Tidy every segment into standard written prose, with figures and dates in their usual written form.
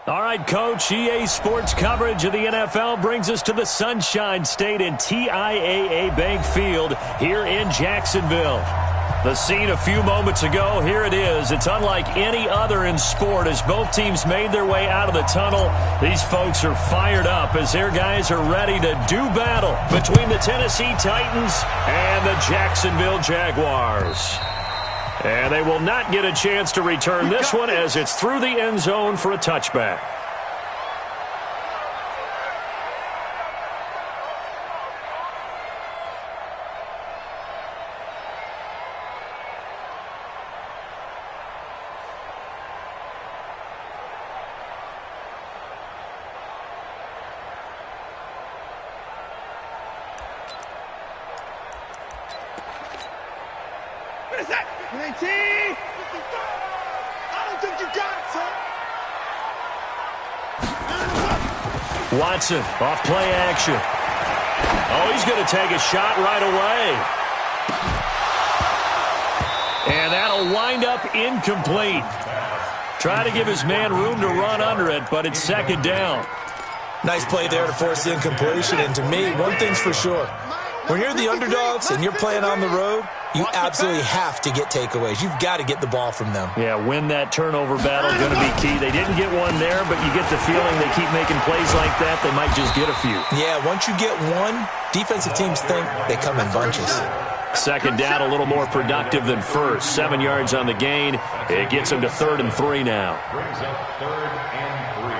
All right, Coach, EA Sports coverage of the NFL brings us to the Sunshine State in TIAA Bank Field here in Jacksonville. The scene a few moments ago, here it is. It's unlike any other in sport as both teams made their way out of the tunnel. These folks are fired up as their guys are ready to do battle between the Tennessee Titans and the Jacksonville Jaguars. And they will not get a chance to return this one as it's through the end zone for a touchback. Watson, off play action. Oh, he's going to take a shot right away. And that'll wind up incomplete. Try to give his man room to run under it, but it's second down. Nice play there to force the incompletion. And to me, one thing's for sure. When you're the underdogs and you're playing on the road, you absolutely have to get takeaways. You've got to get the ball from them. Yeah, win that turnover battle going to be key. They didn't get one there, but you get the feeling they keep making plays like that, they might just get a few. Yeah, once you get one, defensive teams think they come in bunches. Second down, a little more productive than first. 7 yards on the gain. It gets them to 3rd and 3 now. Brings up 3rd and 3.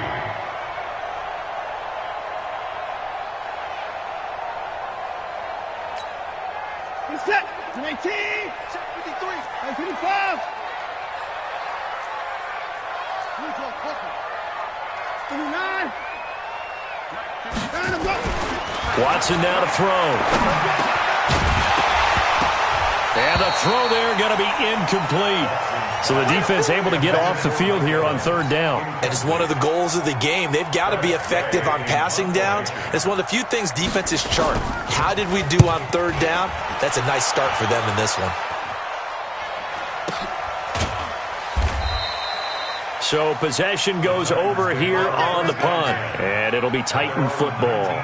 Set. 19. 53. 55. 59. Watson now to throw. And the throw there going to be incomplete. So the defense able to get off the field here on 3rd down. And it's one of the goals of the game. They've got to be effective on passing downs. It's one of the few things defenses chart. How did we do on 3rd down? That's a nice start for them in this one. So possession goes over here on the punt. And it'll be Titan football.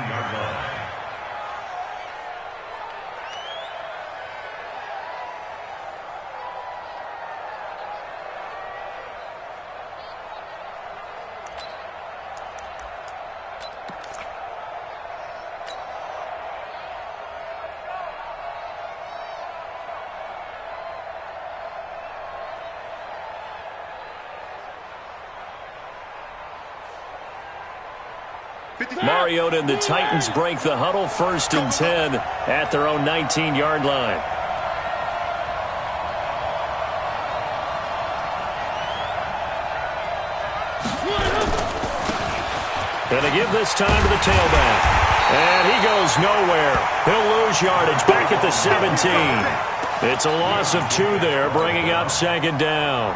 Mariota and the Titans break the huddle, 1st and 10 at their own 19-yard line. And they give this time to the tailback. And he goes nowhere. He'll lose yardage back at the 17. It's a loss of 2 there, bringing up 2nd down.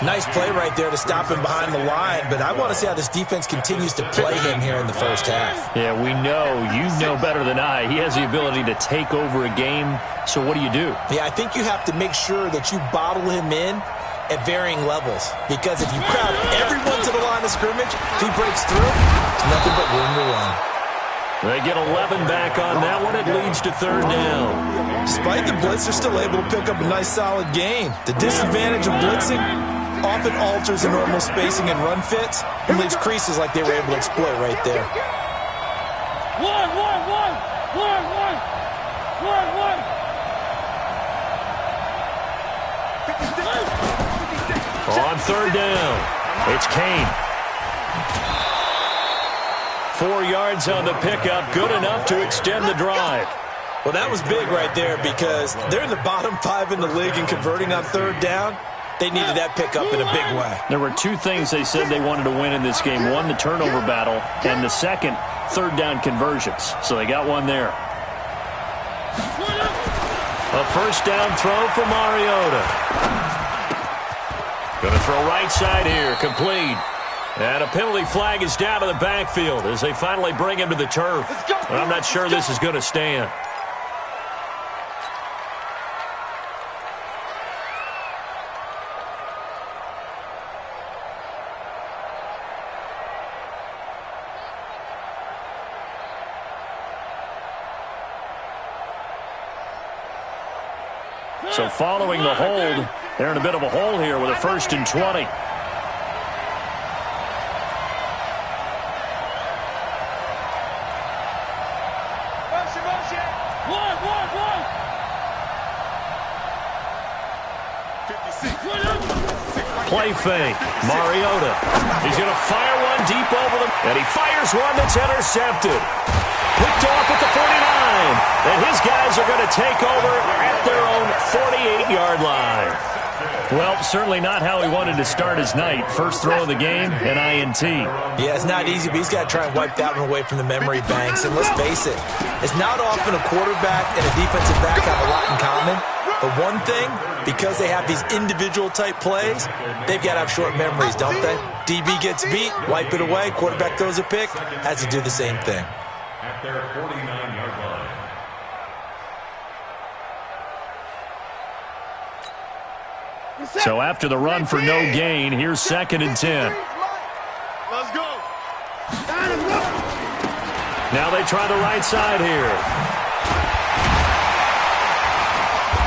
Nice play right there to stop him behind the line, but I want to see how this defense continues to play him here in the first half. Yeah, we know. You know better than I. He has the ability to take over a game, so what do? Yeah, I think you have to make sure that you bottle him in at varying levels, because if you crowd everyone to the line of scrimmage, if he breaks through, it's nothing but room to run. They get 11 back on that one. It leads to 3rd down. Despite the blitz, they're still able to pick up a nice solid gain. The disadvantage of blitzing often alters the normal spacing and run fits and leaves creases like they were able to exploit right there. On 3rd down, it's Kane. 4 yards on the pickup, good enough to extend the drive. Well, that was big right there because they're in the bottom 5 in the league and converting on 3rd down. They needed that pickup in a big way. There were 2 things they said they wanted to win in this game. One, the turnover battle, and the second, 3rd down conversions. So they got one there. A 1st down throw for Mariota. Going to throw right side here, complete. And a penalty flag is down to the backfield as they finally bring him to the turf. But I'm not sure this is going to stand. So following the hold, they're in a bit of a hole here with a 1st and 20. Play fake. Mariota. He's going to fire one deep over them. And he fires one that's intercepted. Picked off at the 49. And his guys are going to take over at their own 48-yard line. Well, certainly not how he wanted to start his night. First throw of the game, an INT. Yeah, it's not easy, but he's got to try and wipe that one away from the memory banks. And let's face it, it's not often a quarterback and a defensive back have a lot in common. But one thing, because they have these individual-type plays, they've got to have short memories, don't they? DB gets beat, wipe it away, quarterback throws a pick, has to do the same thing. At their 49-yard line. So after the run for no gain, here's 2nd and 10. Let's go. Now they try the right side here.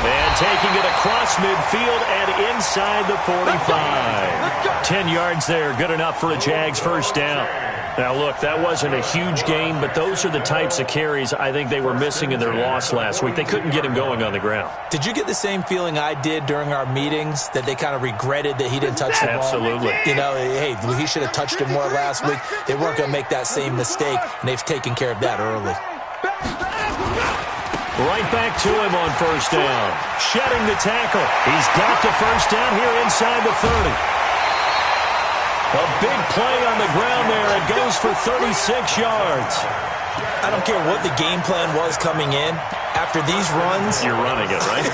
And taking it across midfield and inside the 45. 10 yards there, good enough for a Jags first down. Now, look, that wasn't a huge gain, but those are the types of carries I think they were missing in their loss last week. They couldn't get him going on the ground. Did you get the same feeling I did during our meetings, that they kind of regretted that he didn't touch the ball? Absolutely. You know, hey, he should have touched it more last week. They weren't going to make that same mistake, and they've taken care of that early. Right back to him on first down. Shedding the tackle. He's got the first down here inside the 30. A big play on the ground there. It goes for 36 yards. I don't care what the game plan was coming in. After these runs, you're running it, right?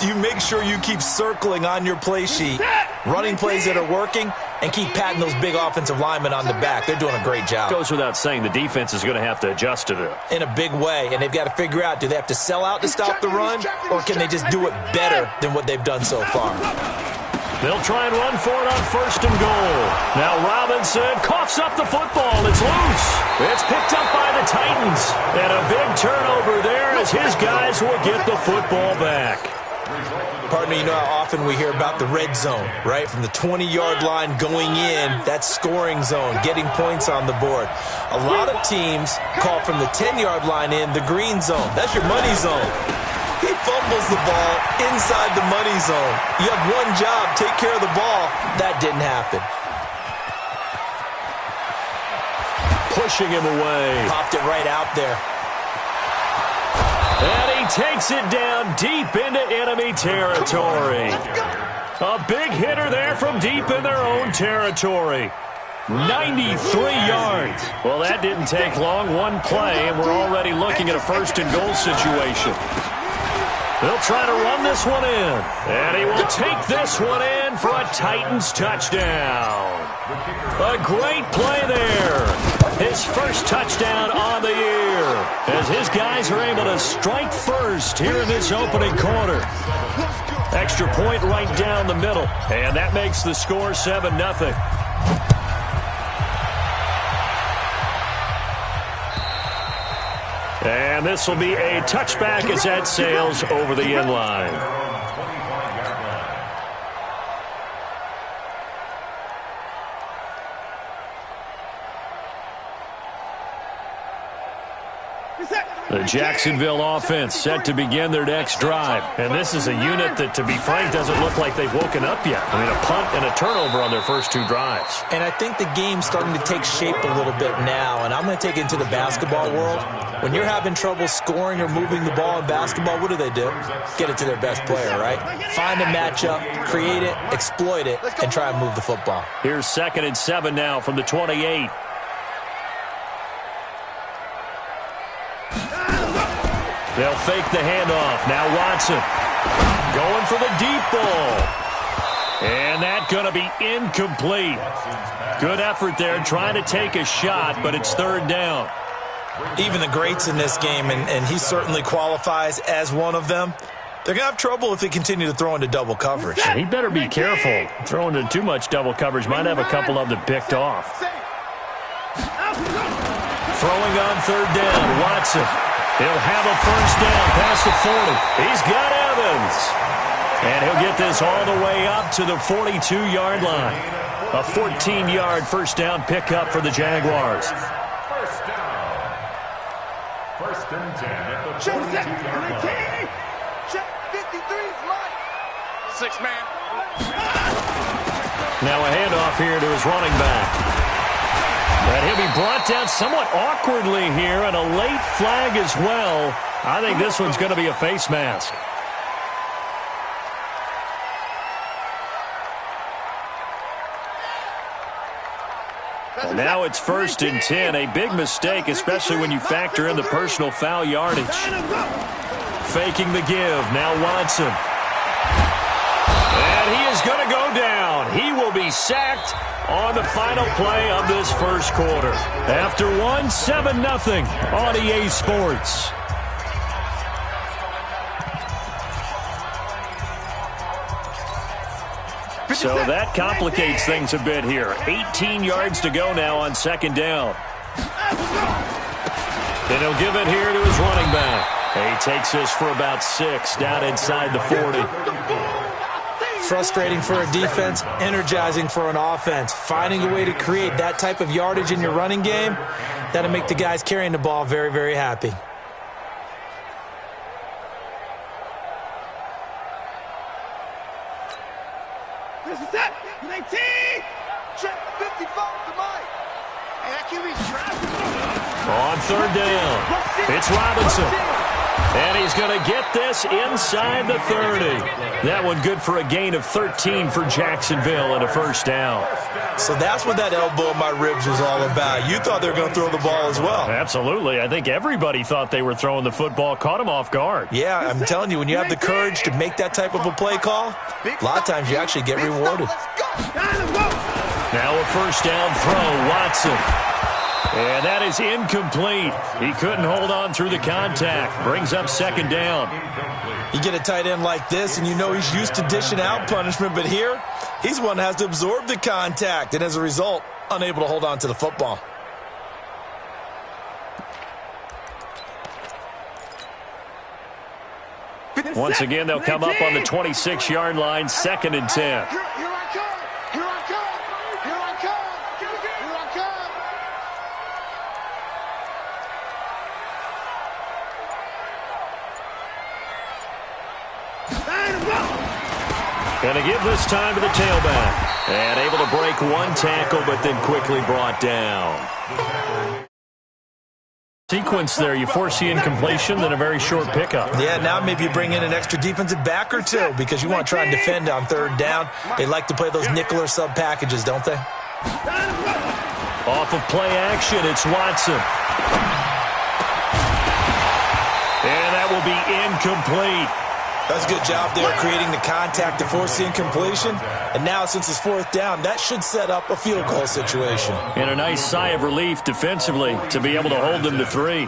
you make sure you keep circling on your play sheet, running plays that are working, and keep patting those big offensive linemen on the back. They're doing a great job. Goes without saying, the defense is going to have to adjust to it. In a big way, and they've got to figure out, do they have to sell out to stop the run, or can they just do it better than what they've done so far? They'll try and run for it on 1st and goal. Now Robinson coughs up the football. It's loose. It's picked up by the Titans. And a big turnover there as his guys will get the football back. Partner, you know how often we hear about the red zone, right? From the 20-yard line going in, that's scoring zone, getting points on the board. A lot of teams call from the 10-yard line in the green zone. That's your money zone. He fumbles the ball inside the money zone. You have one job, take care of the ball. That didn't happen. Pushing him away. Popped it right out there. And he takes it down deep into enemy territory. A big hitter there from deep in their own territory. 93 yards. Well, that didn't take long. One play, and we're already looking at a 1st and goal situation. They'll try to run this one in. And he will take this one in for a Titans touchdown. A great play there. His first touchdown on the year. As his guys are able to strike first here in this opening quarter. Extra point right down the middle. And that makes the score 7-0. And this will be a touchback as that sails over the end line. The Jacksonville offense set to begin their next drive. And this is a unit that, to be frank, doesn't look like they've woken up yet. I mean, a punt and a turnover on their first 2 drives. And I think the game's starting to take shape a little bit now. And I'm going to take it into the basketball world. When you're having trouble scoring or moving the ball in basketball, what do? Get it to their best player, right? Find a matchup, create it, exploit it, and try and move the football. Here's 2nd and 7 now from the 28. They'll fake the handoff. Now Watson going for the deep ball. And that's going to be incomplete. Good effort there trying to take a shot, but it's 3rd down. Even the greats in this game, and he certainly qualifies as one of them, they're going to have trouble if they continue to throw into double coverage. He better be careful. Throwing into too much double coverage might have a couple of them picked off. Throwing on 3rd down, Watson. He'll have a first down past the 40. He's got Evans. And he'll get this all the way up to the 42-yard line. A 14-yard first down pickup for the Jaguars. First down. First and 10 at the 42-yard line. Check 53's right. 6-man. Now a handoff here to his running back. And he'll be brought down somewhat awkwardly here, and a late flag as well. I think this one's going to be a face mask. And now it's first and 10. A big mistake, especially when you factor in the personal foul yardage. Faking the give. Now Watson. And he is going to go down. He will be sacked on the final play of this first quarter. After one, 7-0 on EA Sports. So that complicates things a bit here. 18 yards to go now on second down. Then he'll give it here to his running back. He takes this for about 6 down inside the 40. Frustrating for a defense, energizing for an offense. Finding a way to create that type of yardage in your running game, that'll make the guys carrying the ball very, very happy. This is it. 19. Check 55 to Mike. And that QB's trapped. On third down, it's Robinson. And he's going to get this inside the 30. That one good for a gain of 13 for Jacksonville and a first down. So that's what that elbow in my ribs was all about. You thought they were going to throw the ball as well. Absolutely. I think everybody thought they were throwing the football, caught him off guard. Yeah, I'm telling you, when you have the courage to make that type of a play call, a lot of times you actually get rewarded. Now a first down throw, Watson. And that is incomplete. He couldn't hold on through the contact. Brings up second down. You get a tight end like this, and you know he's used to dishing out punishment, but here, he's one that has to absorb the contact, and as a result, unable to hold on to the football. Once again, they'll come up on the 26-yard line, second and 10. Going to give this time to the tailback. And able to break one tackle, but then quickly brought down. Sequence there. You foresee incompletion, then a very short pickup. Yeah, now maybe you bring in an extra defensive back or two because you want to try and defend on third down. They like to play those nickel or sub packages, don't they? Off of play action, it's Watson. And that will be incomplete. That's a good job there creating the contact to force the incompletion. And now, since it's fourth down, that should set up a field goal situation. And a nice sigh of relief defensively to be able to hold them to 3.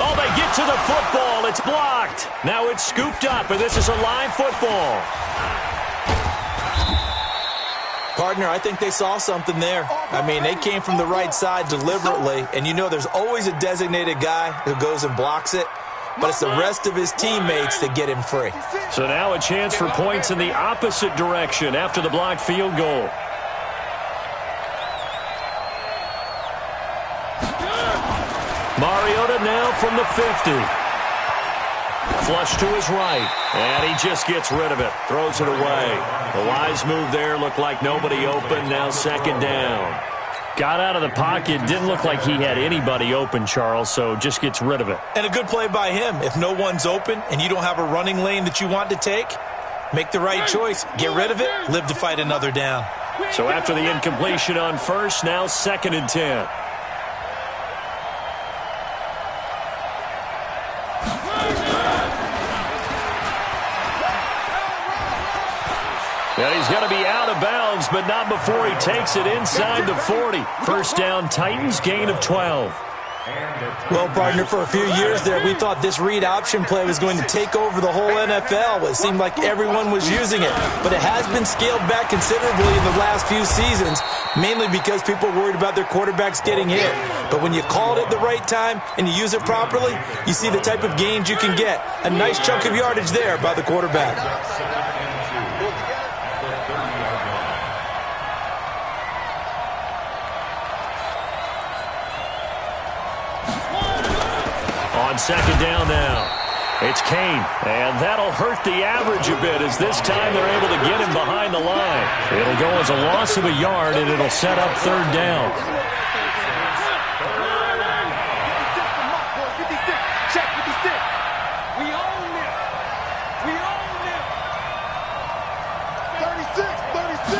Oh, they get to the football. It's blocked. Now it's scooped up, and this is a live football. Partner, I think they saw something there. I mean, they came from the right side deliberately, and you know there's always a designated guy who goes and blocks it. But it's the rest of his teammates that get him free. So now a chance for points in the opposite direction after the blocked field goal. Mariota now from the 50. Flush to his right. And he just gets rid of it. Throws it away. The wise move there. Looked like nobody open. Now second down. Got out of the pocket. Didn't look like he had anybody open, Charles, so just gets rid of it. And a good play by him. If no one's open and you don't have a running lane that you want to take, make the right choice. Get rid of it. Live to fight another down. So after the incompletion on first, now second and 10. And he's going to be out of bounds, but not before he takes it inside the 40. First down, Titans, gain of 12. Well, partner, for a few years there, we thought this read option play was going to take over the whole NFL. It seemed like everyone was using it, but it has been scaled back considerably in the last few seasons, mainly because people are worried about their quarterbacks getting hit. But when you call it at the right time and you use it properly, you see the type of gains you can get. A nice chunk of yardage there by the quarterback. On second down now, it's Kane, and that'll hurt the average a bit as this time they're able to get him behind the line. It'll go as a loss of a yard, and it'll set up third down. Check 56. We own them. We own them. 36.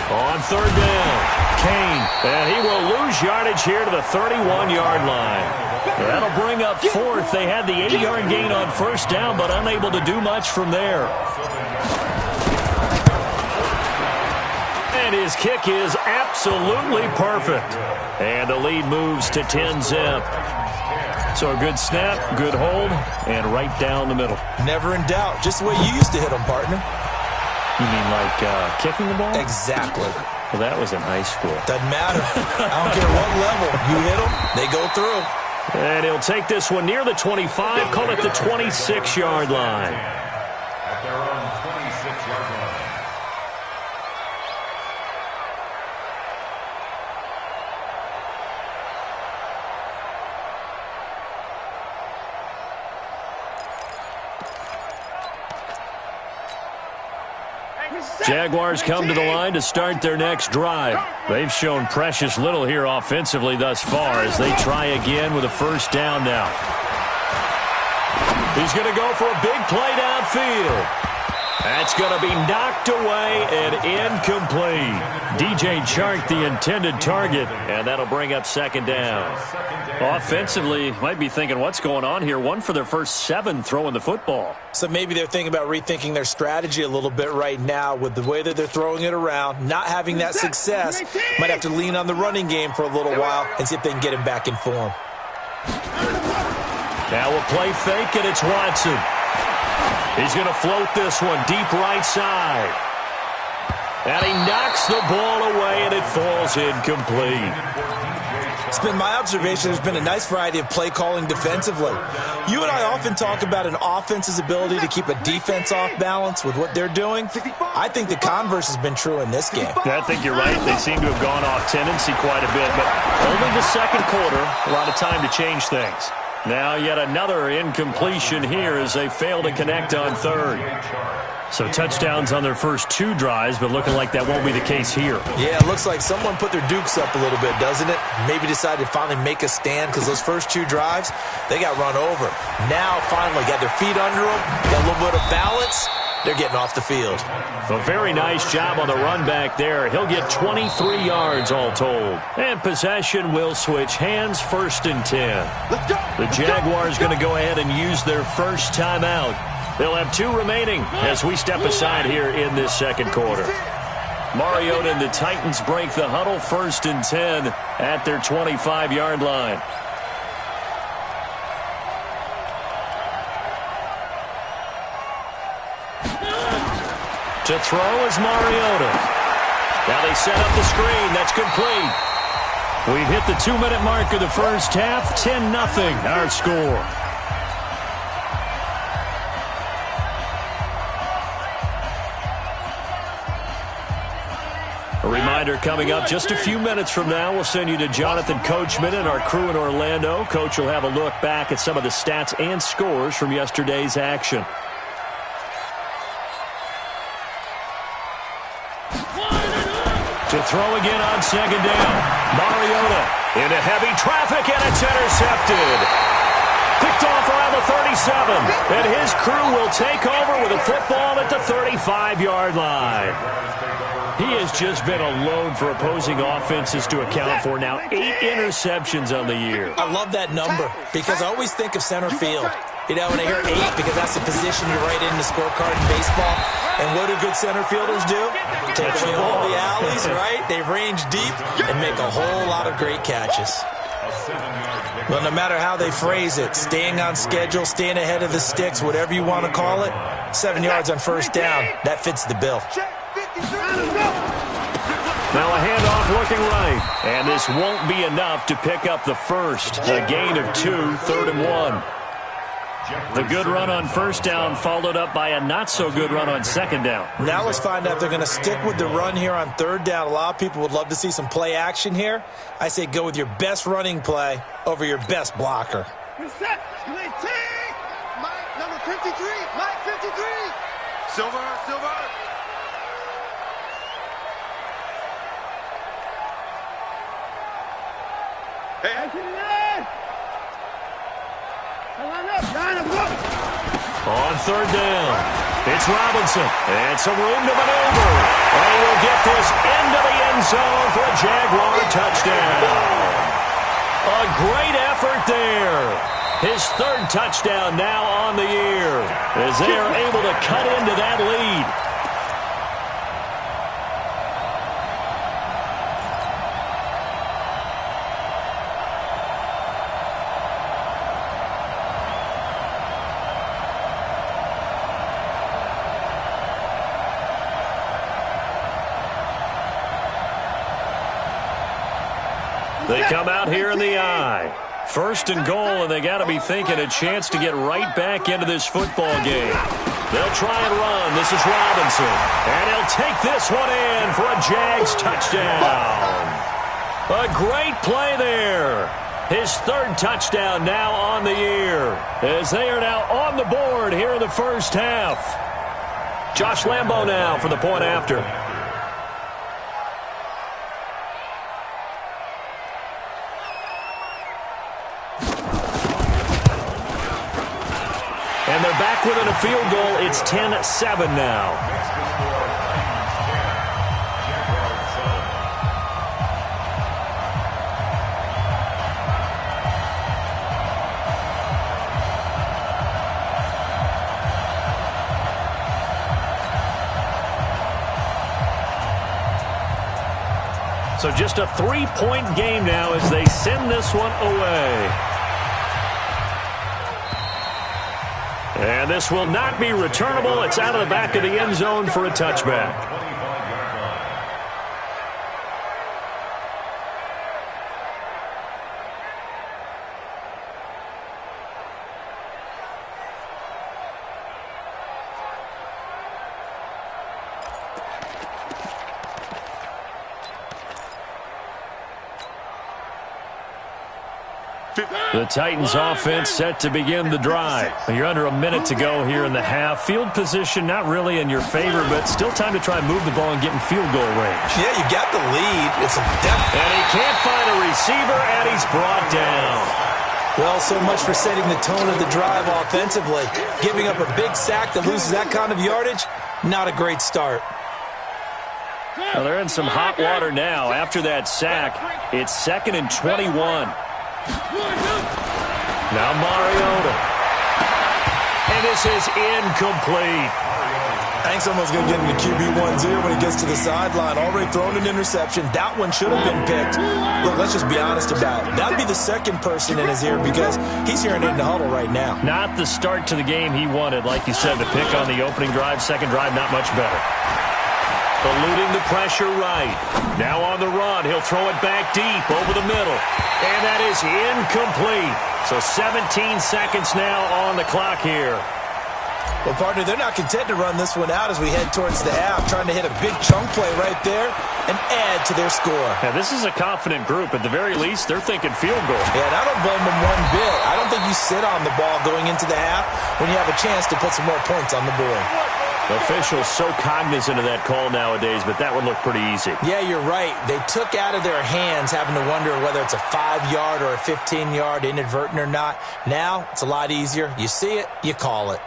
On third down, Kane, and he will lose yardage here to the 31-yard line. That'll bring up fourth. They had the 8-yard gain on first down, but unable to do much from there. And his kick is absolutely perfect. And the lead moves to 10-zip. So a good snap, good hold, and right down the middle. Never in doubt. Just the way you used to hit them, partner. You mean like kicking the ball? Exactly. Well, that was in high school. Doesn't matter. I don't care what level. You hit them, they go through. And he'll take this one near the 25, call it the 26-yard line. At their own 26-yard line. Jaguars come to the line to start their next drive. They've shown precious little here offensively thus far as they try again with a first down now. He's going to go for a big play downfield. That's going to be knocked away and incomplete. DJ Chark, the intended target, and that'll bring up second down. Offensively, might be thinking, what's going on here? One for their first 7 throwing the football. So maybe they're thinking about rethinking their strategy a little bit right now with the way that they're throwing it around, not having that success. Might have to lean on the running game for a little while and see if they can get him back in form. Now a play fake, and it's Watson. He's going to float this one deep right side. And he knocks the ball away, and it falls incomplete. It's been my observation there's been a nice variety of play calling defensively. You and I often talk about an offense's ability to keep a defense off balance with what they're doing. I think the converse has been true in this game. I think you're right. They seem to have gone off tendency quite a bit, but only the second quarter, a lot of time to change things. Now yet another incompletion here as they fail to connect on third. So touchdowns on their first 2 drives, but looking like that won't be the case here. Yeah, it looks like someone put their dukes up a little bit, doesn't it? Maybe decided to finally make a stand because those first 2 drives, they got run over. Now finally got their feet under them, got a little bit of balance. They're getting off the field. A very nice job on the run back there. He'll get 23 yards all told. And possession will switch hands, 1st and 10. The Jaguars going to go ahead and use their first timeout. They'll have 2 remaining as we step aside here in this second quarter. Mariota and the Titans break the huddle, 1st and 10 at their 25-yard line. To throw is Mariota. Now they set up the screen. That's complete. We've hit the 2-minute mark of the first half. 10-0 our score. A reminder coming up just a few minutes from now, we'll send you to Jonathan Coachman and our crew in Orlando. Coach will have a look back at some of the stats and scores from yesterday's action. To throw again on second down. Mariota into heavy traffic, and it's intercepted. Picked off around the 37, and his crew will take over with a football at the 35-yard line. He has just been a load for opposing offenses to account for. Now 8 interceptions on the year. I love that number because I always think of center field. You know, when I hear 8, because that's the position you write in the scorecard in baseball. And what do good center fielders do? Take away all the alleys, right? They range deep and make a whole lot of great catches. A 7-yard pickup. Well, no matter how they phrase it, staying on schedule, staying ahead of the sticks, whatever you want to call it, 7 yards on first down, that fits the bill. Now a handoff looking right, and this won't be enough to pick up the first. A gain of 2, 3rd and 1. The good run on first down followed up by a not-so-good run on second down. Now let's find out if they're going to stick with the run here on third down. A lot of people would love to see some play action here. I say go with your best running play over your best blocker. Mike, number 53. Mike, 53. Silver. Hey, On third down, it's Robinson, and some room to maneuver. And he will get this into the end zone for a Jaguar touchdown. A great effort there. His 3rd touchdown now on the year as they are able to cut into that lead. They come out here in the I. 1st and goal, and they got to be thinking a chance to get right back into this football game. They'll try and run. This is Robinson. And he'll take this one in for a Jags touchdown. A great play there. His 3rd touchdown now on the year as they are now on the board here in the first half. Josh Lambo now for the point after. And they're back within a field goal. It's 10-7 now. So just a 3-point game now as they send this one away. And this will not be returnable. It's out of the back of the end zone for a touchback. The Titans offense set to begin the drive. You're under a minute to go here in the half. Field position not really in your favor, but still time to try and move the ball and get in field goal range. Yeah, you got the lead. It's a depth. And he can't find a receiver, and he's brought down. Well, so much for setting the tone of the drive offensively. Giving up a big sack that loses that kind of yardage, not a great start. Well, they're in some hot water now. After that sack, it's 2nd and 21. Now Mariota. And this is incomplete. Hank's almost going to get into QB1-0 when he gets to the sideline. Already thrown an interception. That one should have been picked. Look, let's just be honest about it. That would be the second person in his ear because he's hearing it in the huddle right now. Not the start to the game he wanted. Like you said, the pick on the opening drive, second drive, not much better. Eluding the pressure right. Now on the run. He'll throw it back deep over the middle. And that is incomplete. So 17 seconds now on the clock here. Well, partner, they're not content to run this one out as we head towards the half, trying to hit a big chunk play right there and add to their score. Now, this is a confident group. At the very least, they're thinking field goal. Yeah, and I don't blame them one bit. I don't think you sit on the ball going into the half when you have a chance to put some more points on the board. Officials so cognizant of that call nowadays, but that would look pretty easy. Yeah, you're right. They took out of their hands having to wonder whether it's a 5-yard or a 15-yard inadvertent or not. Now, it's a lot easier. You see it, you call it.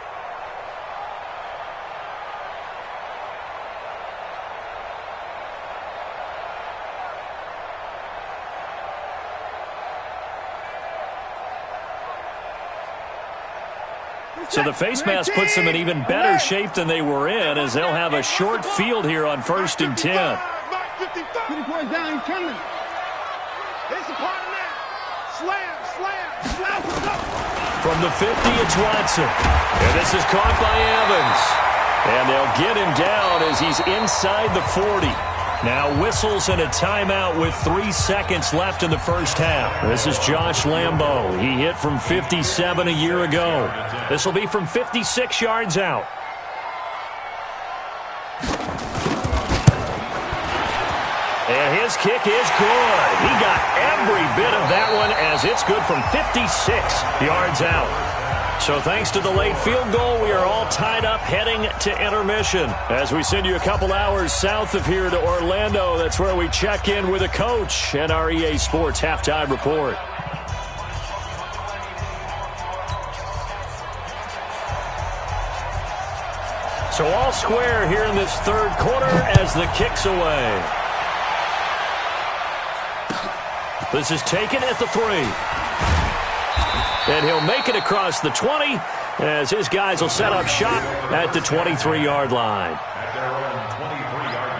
So the face mask puts them in even better shape than they were in as they'll have a short field here on 1st and 10. 20 points down, he's coming. It's a part of that. From the 50, it's Watson. And this is caught by Evans. And they'll get him down as he's inside the 40. Now whistles and a timeout with 3 seconds left in the first half. This is Josh Lambo. He hit from 57 a year ago. This will be from 56 yards out. And his kick is good. He got every bit of that one as it's good from 56 yards out. So thanks to the late field goal, we are all tied up heading to intermission. As we send you a couple hours south of here to Orlando, that's where we check in with a coach and our EA Sports halftime report. So all square here in this third quarter as the kick's away. This is taken at the 3. And he'll make it across the 20 as his guys will set up shop at the 23-yard line. At their own 23-yard line.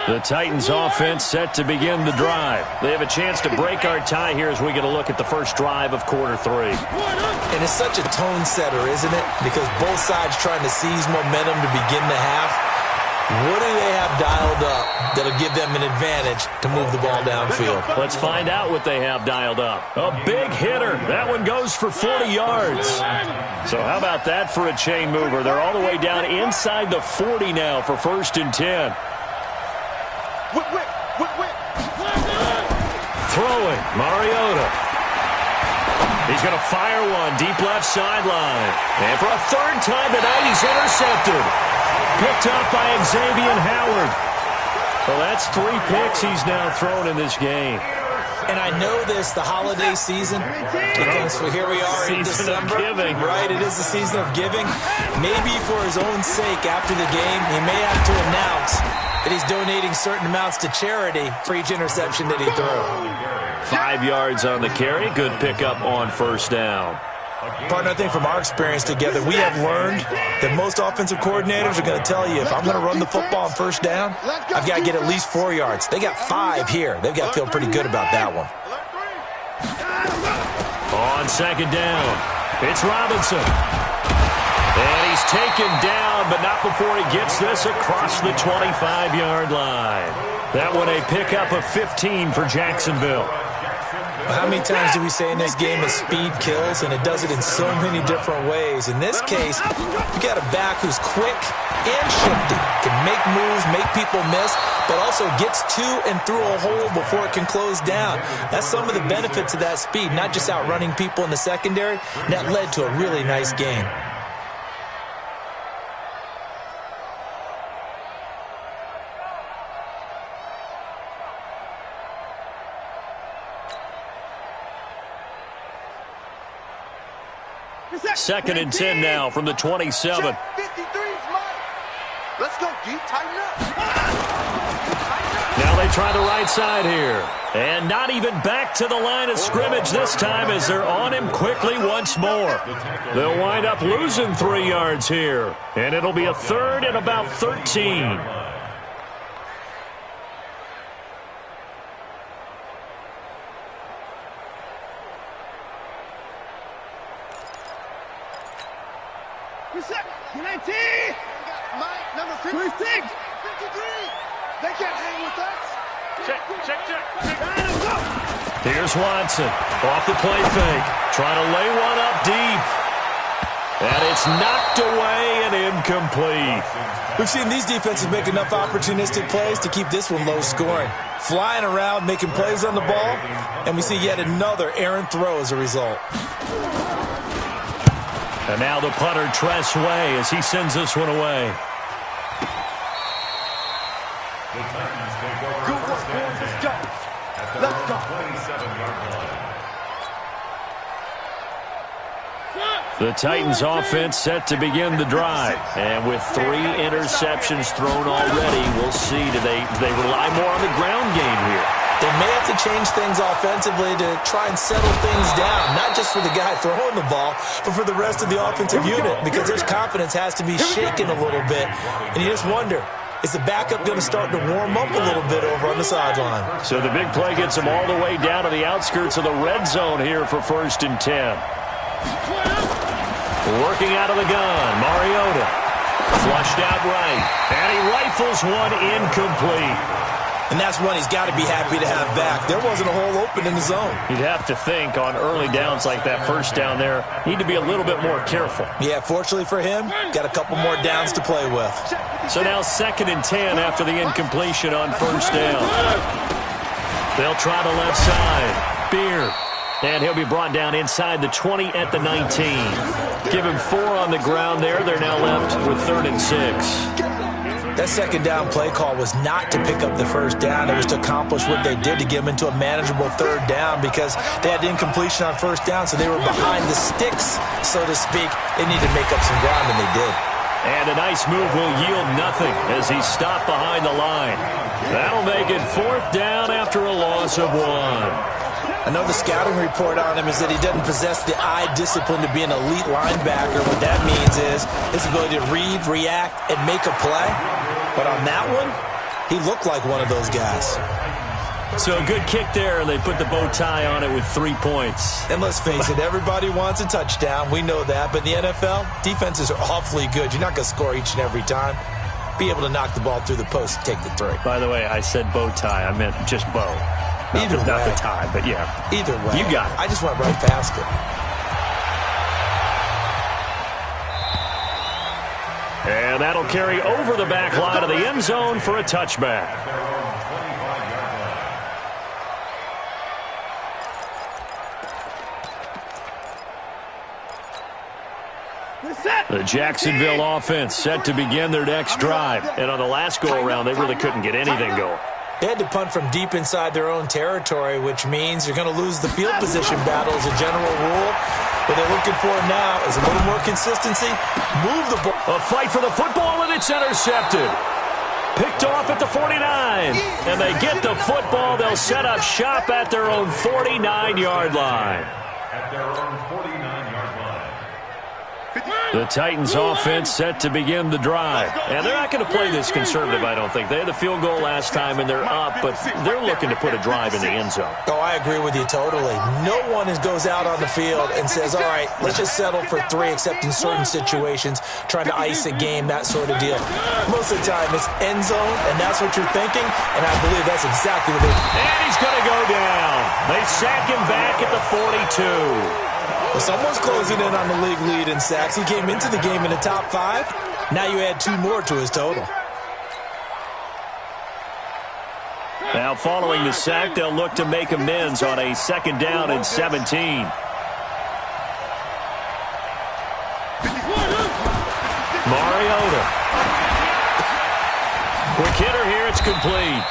The Titans offense set to begin the drive. They have a chance to break our tie here as we get a look at the first drive of quarter 3. And it's such a tone setter, isn't it? Because both sides trying to seize momentum to begin the half. What do they have dialed up that'll give them an advantage to move the ball downfield? Let's find out what they have dialed up. A big hitter. That one goes for 40 yards. So how about that for a chain mover? They're all the way down inside the 40 now for 1st and 10. Throwing, Mariota. He's going to fire one deep left sideline. And for a third time tonight, he's intercepted. Picked up by Xavier Howard. Well, that's 3 picks he's now thrown in this game. And I know this, the holiday season, because here we are in December. Season of giving. Right, it is the season of giving. Maybe for his own sake after the game, he may have to announce that he's donating certain amounts to charity for each interception that he threw. 5 yards on the carry. Good pickup on 1st down. Partner, I think from our experience together, we have learned that most offensive coordinators are going to tell you, if I'm going to run the football on 1st down, I've got to get at least 4 yards. They got 5 here. They've got to feel pretty good about that one. On 2nd down, it's Robinson. And he's taken down, but not before he gets this across the 25-yard line. That one a pickup of 15 for Jacksonville. How many times do we say in this game that speed kills, and it does it in so many different ways? In this case, you got a back who's quick and shifty, can make moves, make people miss, but also gets to and through a hole before it can close down. That's some of the benefits of that speed, not just outrunning people in the secondary. And that led to a really nice game. Second and 10 now from the 27. Let's go deep, tighten up. Now they try the right side here. And not even back to the line of scrimmage this time as they're on him quickly once more. They'll wind up losing 3 yards here. And it'll be a 3rd and about 13. Number 56. 53. They can't hang with us. Check. Here's Watson. Off the play fake. Trying to lay one up deep. And it's knocked away and incomplete. We've seen these defenses make enough opportunistic plays to keep this one low scoring. Flying around, making plays on the ball, and we see yet another errant throw as a result. And now the punter, Tress Way, as he sends this one away. The Titans take over first and 10 at the 27-yard line. The Titans offense set to begin the drive. And with 3 interceptions thrown already, we'll see. Do they rely more on the ground game here? They may have to change things offensively to try and settle things down, not just for the guy throwing the ball, but for the rest of the offensive unit, because their confidence has to be shaken a little bit. And you just wonder, is the backup going to start to warm up a little bit over on the sideline? So the big play gets him all the way down to the outskirts of the red zone here for 1st and 10. Working out of the gun, Mariota. Flushed out right, and he rifles one incomplete. And that's one he's got to be happy to have back. There wasn't a hole open in the zone. You'd have to think on early downs like that first down there, need to be a little bit more careful. Yeah, fortunately for him, got a couple more downs to play with. So now 2nd and 10 after the incompletion on 1st down. They'll try the left side. Beard. And he'll be brought down inside the 20 at the 19. Give him 4 on the ground there. They're now left with 3rd and 6. That 2nd down play call was not to pick up the 1st down. It was to accomplish what they did to get them into a manageable 3rd down because they had incompletion on 1st down, so they were behind the sticks, so to speak. They needed to make up some ground, and they did. And a nice move will yield nothing as he's stopped behind the line. That'll make it 4th down after a loss of 1. I know the scouting report on him is that he doesn't possess the eye discipline to be an elite linebacker. What that means is his ability to read, react, and make a play. But on that one, he looked like one of those guys. So a good kick there, and they put the bow tie on it with 3 points. And let's face it, everybody wants a touchdown. We know that. But in the NFL, defenses are awfully good. You're not going to score each and every time. Be able to knock the ball through the post and take the 3. By the way, I said bow tie. I meant just bow. Not the tie, but yeah. Either way. You got it. I just went right past it. And that'll carry over the back line of the end zone for a touchback. The Jacksonville offense set to begin their next drive. And on the last go-around, they really couldn't get anything going. They had to punt from deep inside their own territory, which means you're going to lose the field position battle as a general rule. What they're looking for now is a little more consistency. Move the ball. A fight for the football, and it's intercepted. Picked off at the 49. And they get the football. They'll set up shop at their own 49-yard line. At their own 49-yard line. The Titans offense set to begin the drive. And they're not going to play this conservative, I don't think. They had the field goal last time, and they're up, but they're looking to put a drive in the end zone. Oh, I agree with you totally. No one goes out on the field and says, all right, let's just settle for 3, except in certain situations, trying to ice a game, that sort of deal. Most of the time, it's end zone, and that's what you're thinking, and I believe that's exactly what they're. And he's going to go down. They sack him back at the 42. Well, someone's closing in on the league lead in sacks. He came into the game in the top 5. Now you add 2 more to his total. Now following the sack, they'll look to make amends on a 2nd down and 17. Mariota. Quick hitter here, it's complete.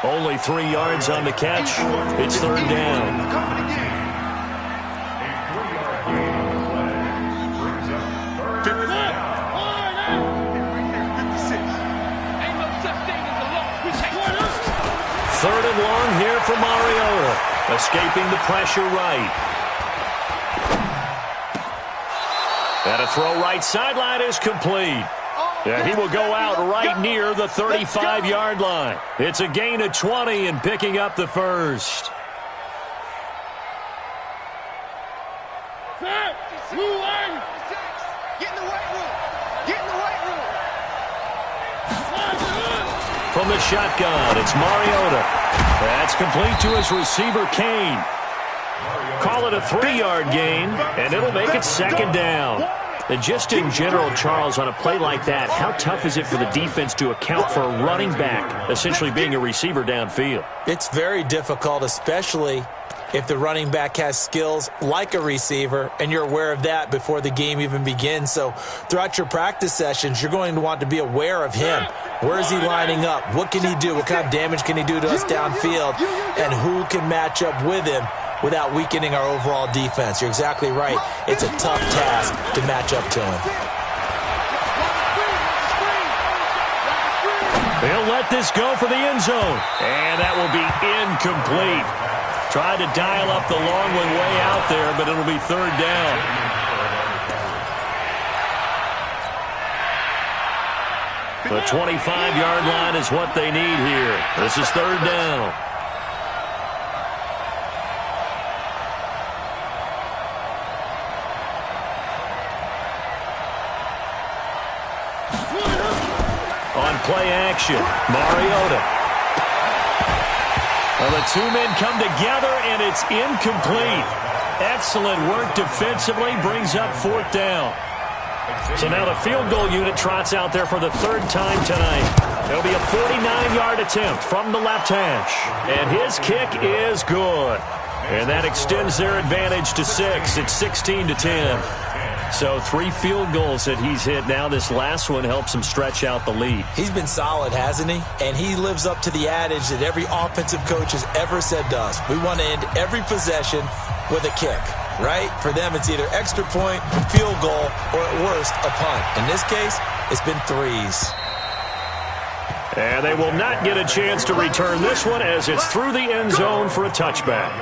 Only 3 yards on the catch. It's 3rd down. Third and long here for Mariota. Escaping the pressure right. And a throw right sideline is complete. Yeah, he will go out right near the 35-yard line. It's a gain of 20 and picking up the first. From the shotgun, it's Mariota. That's complete to his receiver, Kane. Call it a 3-yard gain, and it'll make it 2nd down. And just in general, Charles, on a play like that, how tough is it for the defense to account for a running back essentially being a receiver downfield? It's very difficult, especially if the running back has skills like a receiver, and you're aware of that before the game even begins. So throughout your practice sessions, you're going to want to be aware of him. Where is he lining up? What can he do? What kind of damage can he do to us downfield? And who can match up with him without weakening our overall defense? You're exactly right. It's a tough task to match up to him. He'll let let this go for the end zone. And that will be incomplete. Tried to dial up the long one way out there, but it'll be third down. The 25-yard line is what they need here. This is third down. On play action, Mariota. Well, the two men come together, and it's incomplete. Excellent work defensively, brings up fourth down. So now the field goal unit trots out there for the third time tonight. It'll be a 49-yard attempt from the left hash. And his kick is good. And that extends their advantage to 6. It's 16-10. So 3 field goals that he's hit now. This last one helps him stretch out the lead. He's been solid, hasn't he? And he lives up to the adage that every offensive coach has ever said to us. We want to end every possession with a kick, right? For them, it's either extra point, field goal, or at worst, a punt. In this case, it's been 3s. And they will not get a chance to return this one as it's through the end zone for a touchback.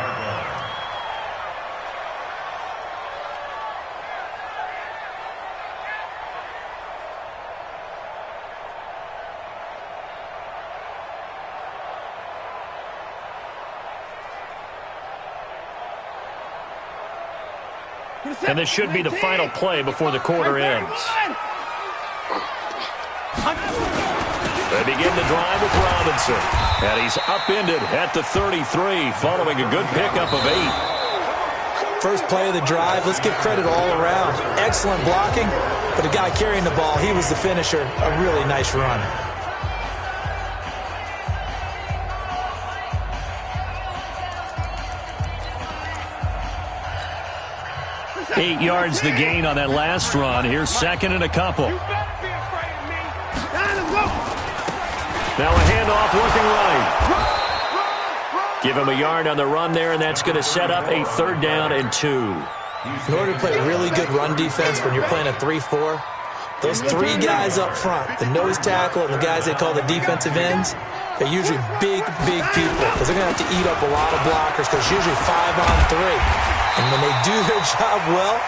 And this should be the final play before the quarter ends. They begin the drive with Robinson. And he's upended at the 33, following a good pickup of 8. First play of the drive, let's give credit all around. Excellent blocking, but the guy carrying the ball, he was the finisher. A really nice run. Eight yards the gain on that last run. Here's second and a couple. You better be afraid of me. Now a handoff working right. Give him a yard on the run there, and that's going to set up a third down and 2. In order to play really good run defense when you're playing a 3-4, those 3 guys up front, the nose tackle and the guys they call the defensive ends, they're usually big people because they're going to have to eat up a lot of blockers because it's usually 5-on-3. And when they do their job well,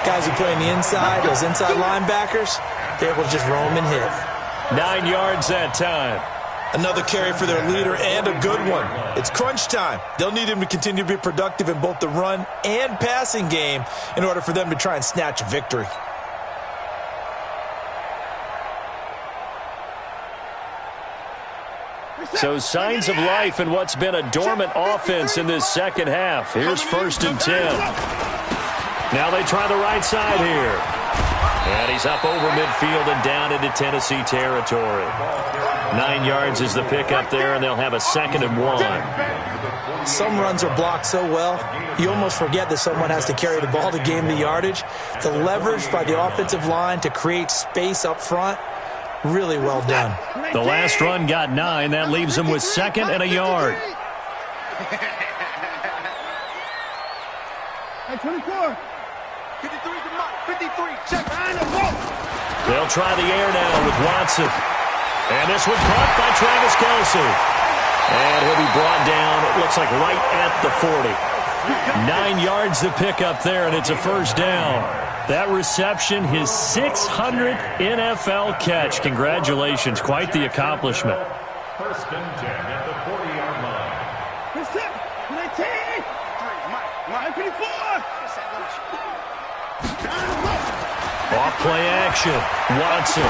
guys who play on the inside, those inside linebackers, they're able to just roam and hit. 9 yards that time. Another carry for their leader and a good one. It's crunch time. They'll need him to continue to be productive in both the run and passing game in order for them to try and snatch a victory. So signs of life in what's been a dormant offense in this second half. Here's 1st and 10. Now they try the right side here. And he's up over midfield and down into Tennessee territory. 9 yards is the pickup there, and they'll have a 2nd and 1. Some runs are blocked so well, you almost forget that someone has to carry the ball to gain the yardage. The leverage by the offensive line to create space up front, really well done. The last run got 9. That leaves him with 2nd and a yard. Hey, 24. 53 to Mike. 53. Check behind the ball. They'll try the air now with Watson. And this one caught by Travis Kelce. And he'll be brought down, it looks like right at the 40. 9 yards to pick up there, and it's a first down. That reception, his 600th NFL catch. Congratulations. Quite the accomplishment. 1st and 10 at the 40-yard line. What's up? 19. Mike, 54. Off play action. Watson.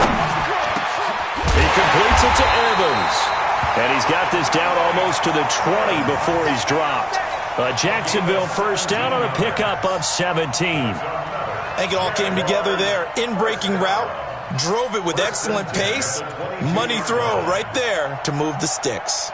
He completes it to Evans. And he's got this down almost to the 20 before he's dropped. Jacksonville first down on a pickup of 17. I think it all came together there. In-breaking route, drove it with excellent pace. Money throw right there to move the sticks.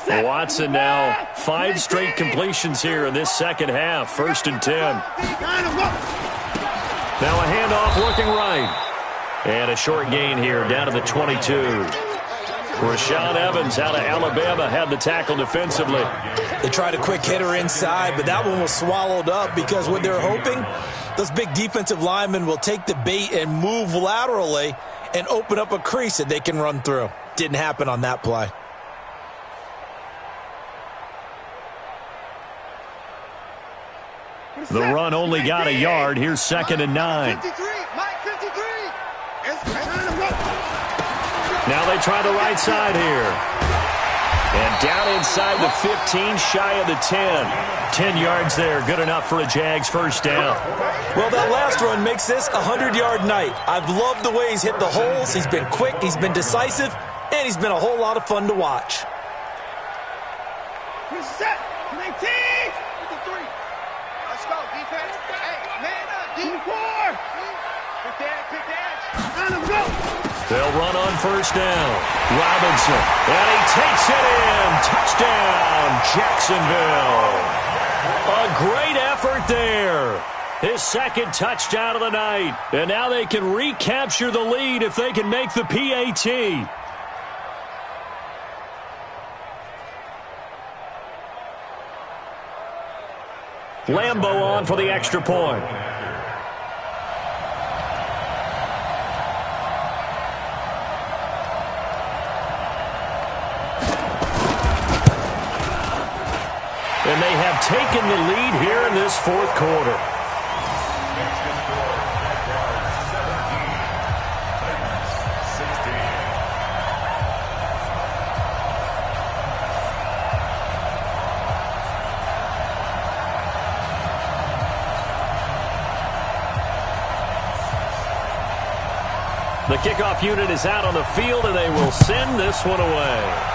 Watson now 5 straight completions here in this second half. 1st and 10. Now a handoff working right. And a short gain here down to the 22. Rashaan Evans out of Alabama had the tackle defensively. They tried a quick hitter inside, but that one was swallowed up because what they're hoping, those big defensive linemen will take the bait and move laterally and open up a crease that they can run through. Didn't happen on that play. The run only got a yard. Here's 2nd and 9. 53, Mike 53. Now they try the right side here. And down inside the 15, shy of the 10. 10 yards there, good enough for a Jags first down. Well, that last run makes this a 100-yard night. I've loved the way he's hit the holes. He's been quick, he's been decisive, and he's been a whole lot of fun to watch. Set, 19, 53. Let's go, defense. Hey, man up, D4. Pick that. Let him go. They'll run on first down. Robinson, and he takes it in. Touchdown, Jacksonville. A great effort there. His 2nd touchdown of the night. And now they can recapture the lead if they can make the PAT. Lambo on for the extra point. And they have taken the lead here in this 4th quarter. The kickoff unit is out on the field, and they will send this one away.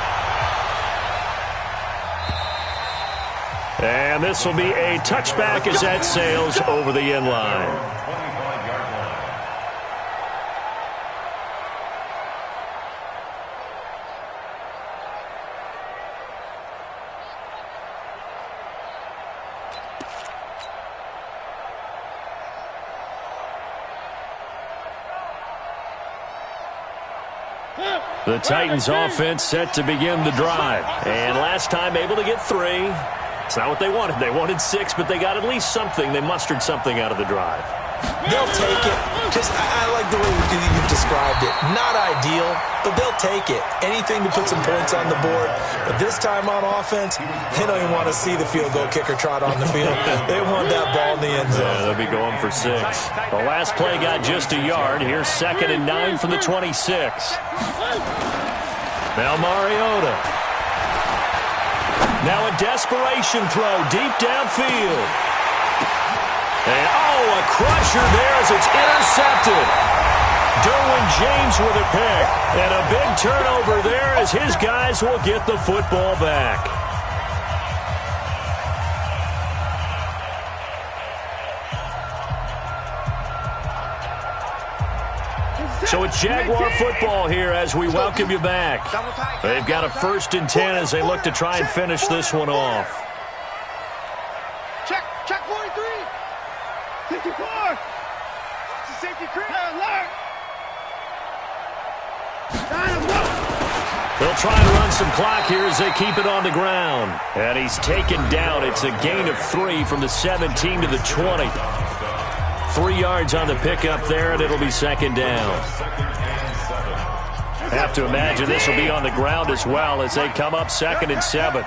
And this will be a touchback as that sails over the end line. The Titans offense set to begin the drive. And last time able to get 3. It's not what they wanted. They wanted 6, but they got at least something. They mustered something out of the drive. They'll take it. Just, I like the way you've described it. Not ideal, but they'll take it. Anything to put some points on the board. But this time on offense, they don't even want to see the field goal kicker trot on the field. They want that ball in the end zone. Yeah, they'll be going for 6. The last play got just a yard. Here's 2nd and 9 from the 26. Now Mariota. Now a desperation throw deep downfield. And, a crusher there as it's intercepted. Derwin James with a pick. And a big turnover there as his guys will get the football back. So it's Jaguar football here as we welcome you back. They've got a 1st and 10 as they look to try and finish this one off. Check 43. 54. It's a safety creep. Alert. They'll try and run some clock here as they keep it on the ground. And he's taken down. It's a gain of 3 from the 17 to the 20. 3 yards on the pickup there, and it'll be 2nd down. Have to imagine this will be on the ground as well as they come up 2nd and 7.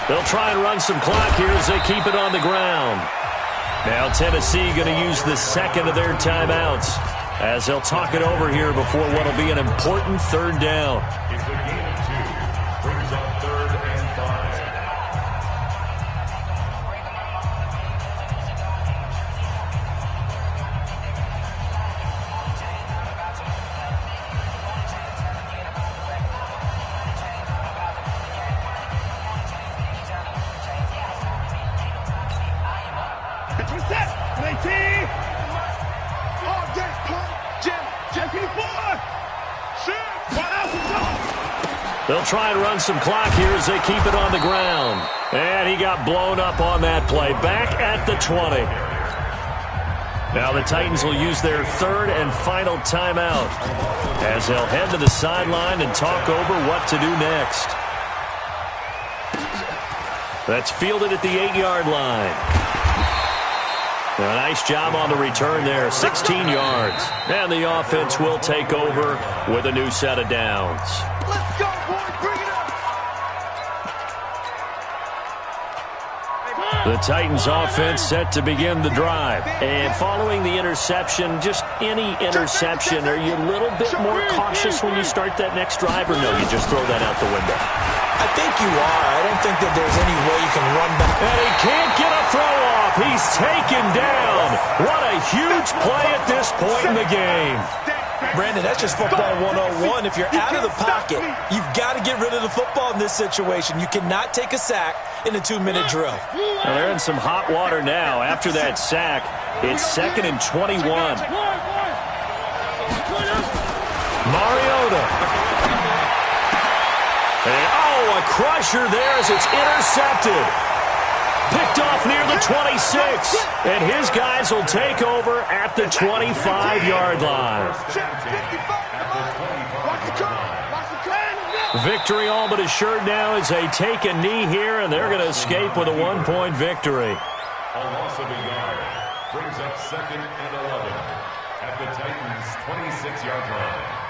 They'll try and run some clock here as they keep it on the ground. Now Tennessee going to use the 2nd of their timeouts as they'll talk it over here before what will be an important 3rd down. It's a gain of 2. Brings up 3rd and 5. They'll try and run some clock here as they keep it on the ground. And he got blown up on that play. Back at the 20. Now the Titans will use their third and final timeout as they'll head to the sideline and talk over what to do next. That's fielded at the 8-yard line. A nice job on the return there, 16 yards. And the offense will take over with a new set of downs. Let's go, boy. Bring it up. The Titans offense set to begin the drive. And following the interception, just any interception, are you a little bit more cautious when you start that next drive, or no, you just throw that out the window? I think you are. I don't think that there's any way you can run back. And he can't get a throw off. He's taken down. What a huge play at this point in the game. Brandon, that's just football 101. If you're out of the pocket, you've got to get rid of the football in this situation. You cannot take a sack in a 2-minute drill. Well, they're in some hot water now. After that sack, it's 2nd and 21. Mariota. And, a crusher there as it's intercepted. Picked off near the 26. And his guys will take over at the 25-yard line. Victory all but assured now as they take a knee here, and they're going to escape with a 1-point victory. A loss of a yard brings up 2nd and 11 at the Titans' 26-yard line.